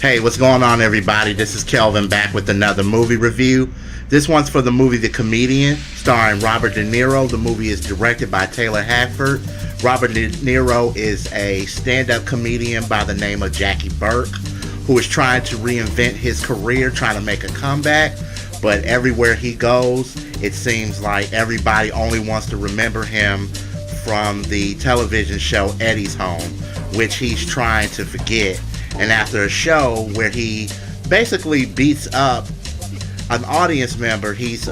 Hey, what's going on, everybody? This is Kelvin back with another movie review. This one's for the movie The Comedian, starring Robert Deniro. The movie is directed by Taylor Hackford. Robert Deniro is a stand-up comedian by the name of Jackie Burke, who is trying to reinvent his career, trying to make a comeback. But everywhere he goes, it seems like everybody only wants to remember him from the television show Eddie's Home, which he's trying to forget. And after a show where he basically beats up an audience member, he's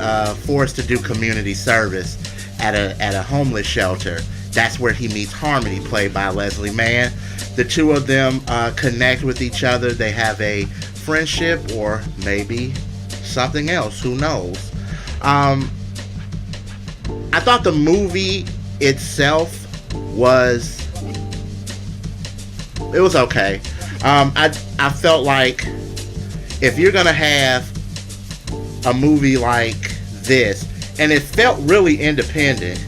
forced to do community service at a homeless shelter. That's where he meets Harmony, played by Leslie Mann. The two of them connect with each other. They have a friendship, or maybe something else. Who knows? I thought the movie itself was okay. I felt like if you're gonna have a movie like this, and it felt really independent,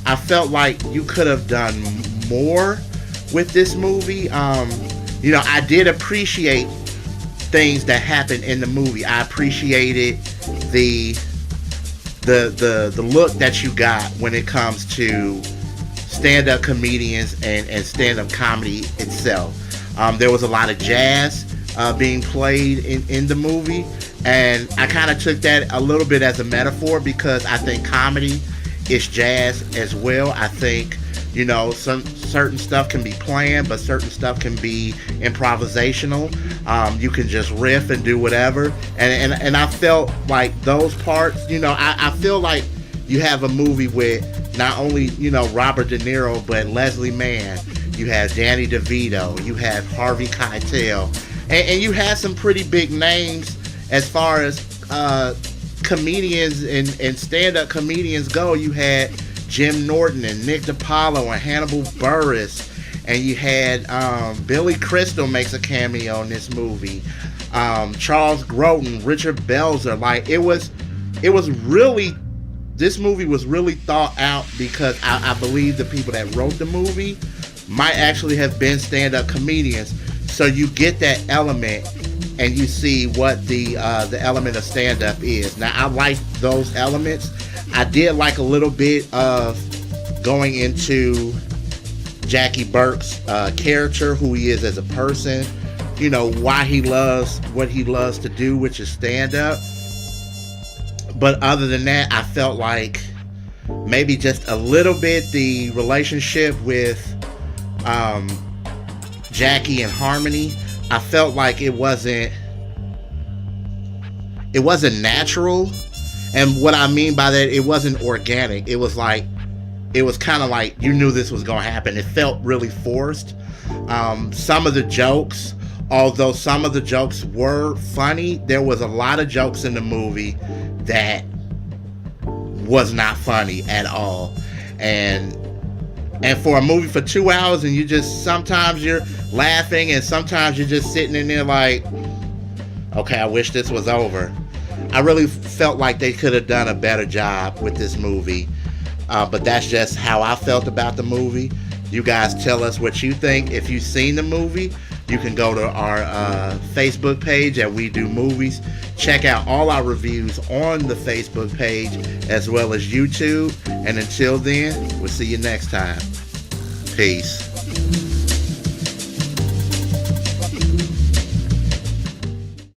I felt like you could have done more with this movie. I did appreciate things that happened in the movie. I appreciated the look that you got when it comes to stand-up comedians and stand-up comedy itself. There was a lot of jazz being played in the movie, and I kind of took that a little bit as a metaphor, because I think comedy is jazz as well. I think, some certain stuff can be planned, but certain stuff can be improvisational. You can just riff and do whatever, and I felt like those parts, I feel like you have a movie with not only, Robert De Niro, but Leslie Mann. You have Danny DeVito, you have Harvey Keitel, and you have some pretty big names as far as comedians and stand-up comedians go. You had Jim Norton and Nick DiPaolo and Hannibal Buress, and you had Billy Crystal makes a cameo in this movie. Charles Grodin, Richard Belzer. Like, this movie was really thought out, because I believe the people that wrote the movie might actually have been stand-up comedians. So you get that element, and you see what the element of stand-up is. Now, I like those elements. I did like a little bit of going into Jackie Burke's character, who he is as a person, why he loves what he loves to do, which is stand-up. But other than that, I felt like maybe just a little bit the relationship with Jackie and Harmony, I felt like it wasn't natural. And what I mean by that, it wasn't organic. It was kind of like you knew this was going to happen. It felt really forced. Some of the jokes, although some of the jokes were funny, there was a lot of jokes in the movie that was not funny at all. And for a movie for 2 hours, and sometimes you're laughing, and sometimes you're just sitting in there like, okay, I wish this was over. I really felt like they could have done a better job with this movie. But that's just how I felt about the movie. You guys tell us what you think. If you've seen the movie, you can go to our Facebook page at We Do Movies. Check out all our reviews on the Facebook page as well as YouTube. And until then, we'll see you next time. Peace.